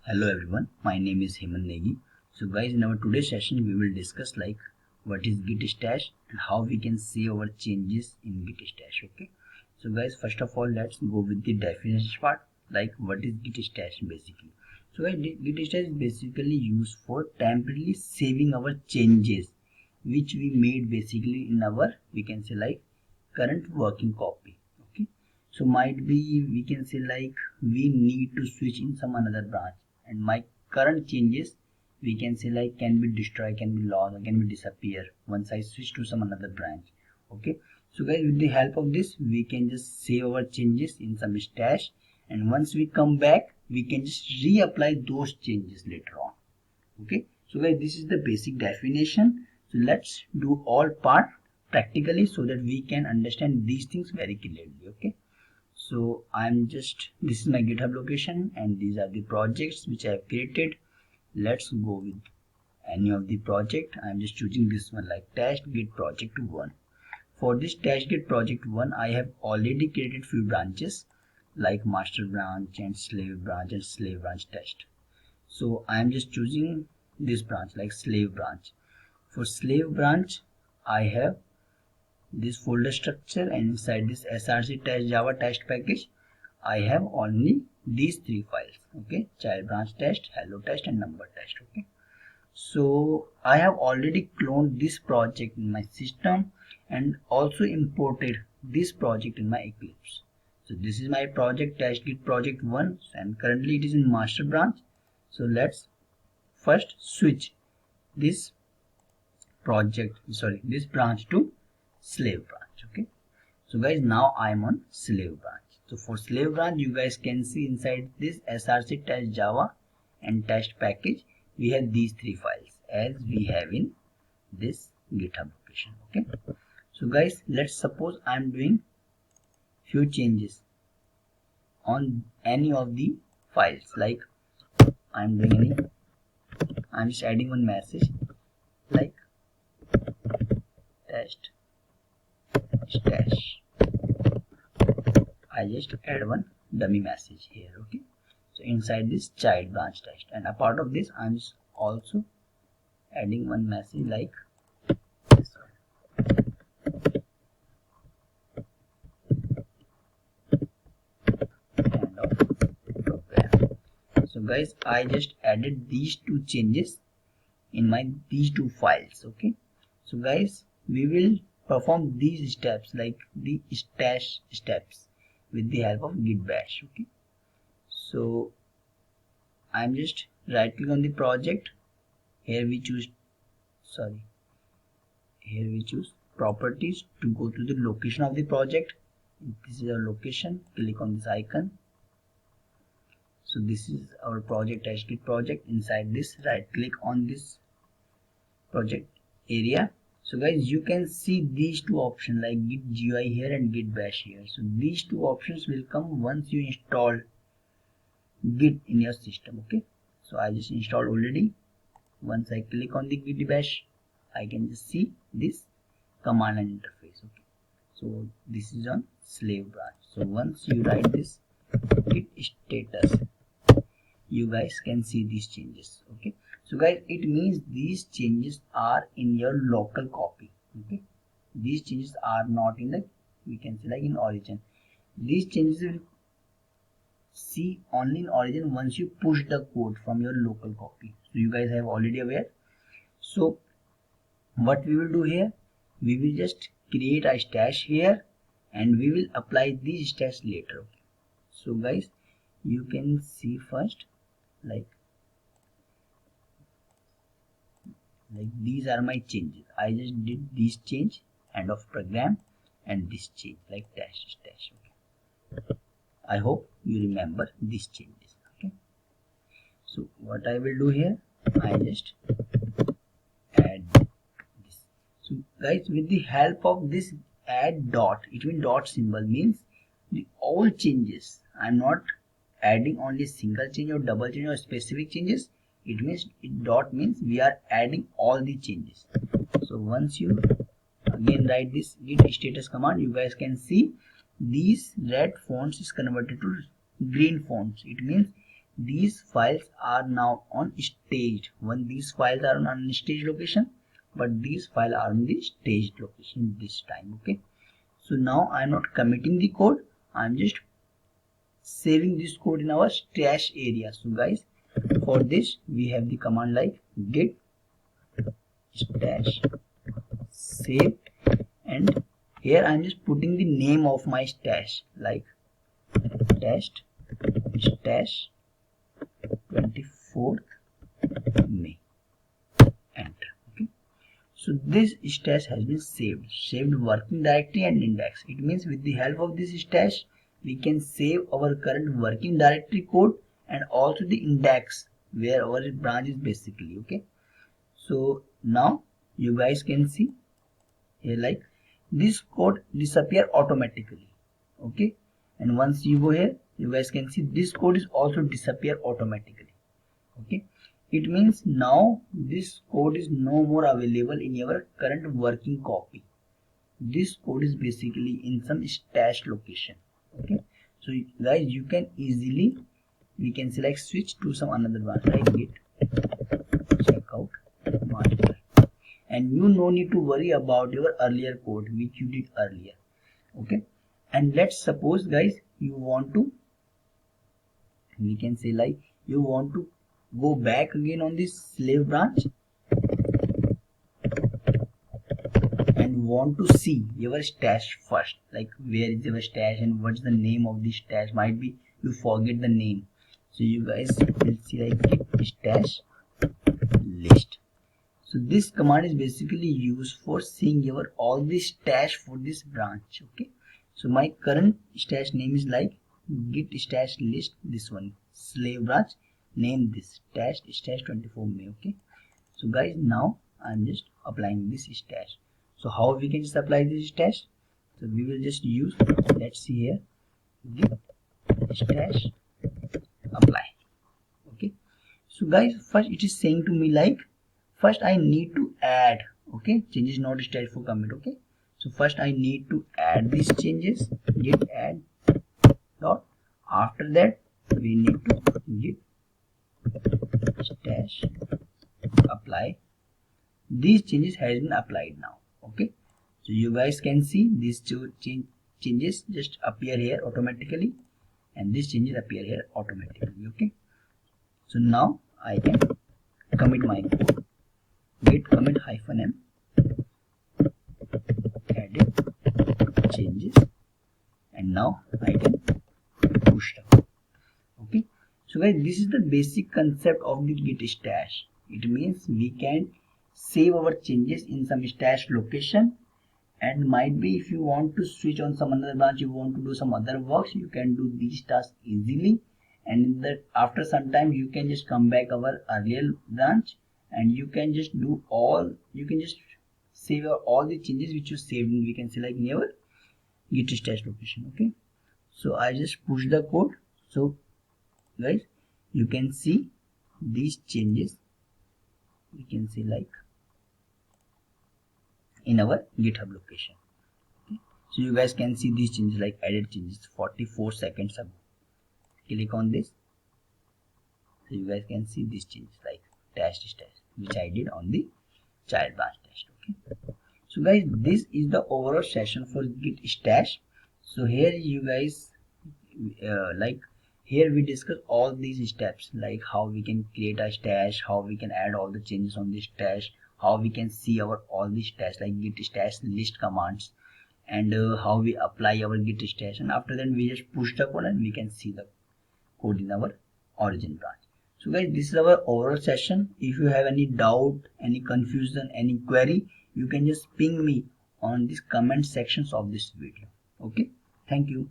Hello everyone, my name is Hemant Negi. So guys, in our today's session we will discuss what is Git Stash and how we can save our changes in Git Stash. Okay. So guys, first of all let's go with the definition part. What is Git Stash basically? So guys, Git Stash is basically used for temporarily saving our changes which we made basically in our current working copy. Okay. So might be we can say we need to switch in some another branch, and my current changes we can say can be destroyed, can be lost, or can be disappear once I switch to some another branch. Okay. So guys, with the help of this we can just save our changes in some stash, and once we come back we can just reapply those changes later on. Okay. So guys, this is the basic definition. So let's do all part practically so that we can understand these things very clearly. Okay. So this is my GitHub location and these are the projects which I have created. Let's go with any of the project. I'm just choosing this one like test git project 1. For this test git project 1 I have already created few branches like master branch and slave branch test. So I am just choosing this branch like slave branch. For slave branch I have this folder structure, and inside this src test java test package I have only these three files. Okay, child branch test, hello test, and number test. Okay, so I have already cloned this project in my system and also imported this project in my Eclipse. So this is my project test git project 1 and currently it is in master branch. So let's first switch this this branch to slave branch. Okay, so guys, now I am on slave branch. So for slave branch you guys can see inside this src test java and test package we have these three files as we have in this GitHub location. Okay, so guys, let's suppose I am doing few changes on any of the files, like I'm just adding one message like test stash. I just add one dummy message here. Okay, so inside this child branch test, and a part of this I'm just also adding one message like this one. End of program. So guys, I just added these two changes in these two files. Okay, so guys, we will perform these steps like the stash steps with the help of Git Bash. Okay, so I'm just right click on the project. Here we choose properties to go to the location of the project. This is our location. Click on this icon. So this is our project test git project. Inside this, right click on this project area. So guys, you can see these two options like git GUI here and git bash here. So these two options will come once you install git in your system. Okay, so I just installed already. Once I click on the git bash I can just see this command and interface. Okay, so this is on slave branch. So once you write this git status you guys can see these changes. Okay, so guys, it means these changes are in your local copy. Okay, these changes are not in the, we can say, like in origin. These changes will see only in origin once you push the code from your local copy. So you guys have already aware. So what we will do here, we will just create a stash here and we will apply these stash later. Okay, so guys, you can see first like these are my changes. I just did this change, end of program, and this change like dash stash. Okay, I hope you remember these changes. Okay, so what I will do here, I just add this. So guys, with the help of this add dot, it means dot symbol means the all changes. I'm not adding only single change or double change or specific changes. It means dot means we are adding all the changes. So once you again write this git status command, you guys can see these red fonts is converted to green fonts. It means these files are now on staged. These files are on unstaged location, but these files are on the staged location this time. Okay, so now I'm not committing the code, I'm just saving this code in our stash area. So guys, for this we have the command like git stash save, and here I'm just putting the name of my stash like test stash 24th May, enter. Okay, so this stash has been saved working directory and index. It means with the help of this stash we can save our current working directory code and also the index where our branch is basically. Okay, so now you guys can see here like this code disappear automatically. Okay, and once you go here, you guys can see this code is also disappear automatically. Okay, it means now this code is no more available in your current working copy. This code is basically in some stash location. Okay, so guys, you can easily, we can select switch to some another branch like git checkout master, and you no need to worry about your earlier code which you did earlier. Okay, and let's suppose guys you want to, we can say like you want to go back again on this slave branch and want to see your stash first, like where is your stash and what's the name of the stash. Might be you forget the name, so you guys will see like git stash list. So this command is basically used for seeing your all the stash for this branch. Okay, so my current stash name is like git stash list, this one slave branch, name this stash 24 May. Okay, so guys, now I'm just applying this stash. So how we can just apply this stash? So we will just use, let's see here, git stash apply. Okay, so guys, first it is saying to me like first I need to add, okay, changes not stash for commit. Okay, so first I need to add these changes, git add dot, after that we need to git stash apply. These changes has been applied now. Okay, so you guys can see these two changes just appear here automatically, and these changes appear here automatically. Okay, so now I can commit my code, git commit -m edit changes, and now I can push them. Okay, so guys, this is the basic concept of the git stash. It means we can save our changes in some stash location, and might be if you want to switch on some another branch, you want to do some other works, you can do these tasks easily, and in that after some time you can just come back our earlier branch and you can just do all, you can just save all the changes which you saved in, we can say like near git stash location. Okay, so I just push the code. So guys, you can see these changes, we can see like in our GitHub location. Okay, so you guys can see these changes like added changes 44 seconds ago. Click on this, so you guys can see these changes like dash which I did on the child branch test. Okay, so guys, this is the overall session for git stash. So here you guys like here we discuss all these steps, like how we can create a stash, how we can add all the changes on the stash, how we can see our all the stash like git stash list commands, and how we apply our git stash, and after that we just push the code and we can see the code in our origin branch. So guys, this is our overall session. If you have any doubt, any confusion, any query, you can just ping me on these comment sections of this video. Okay, thank you.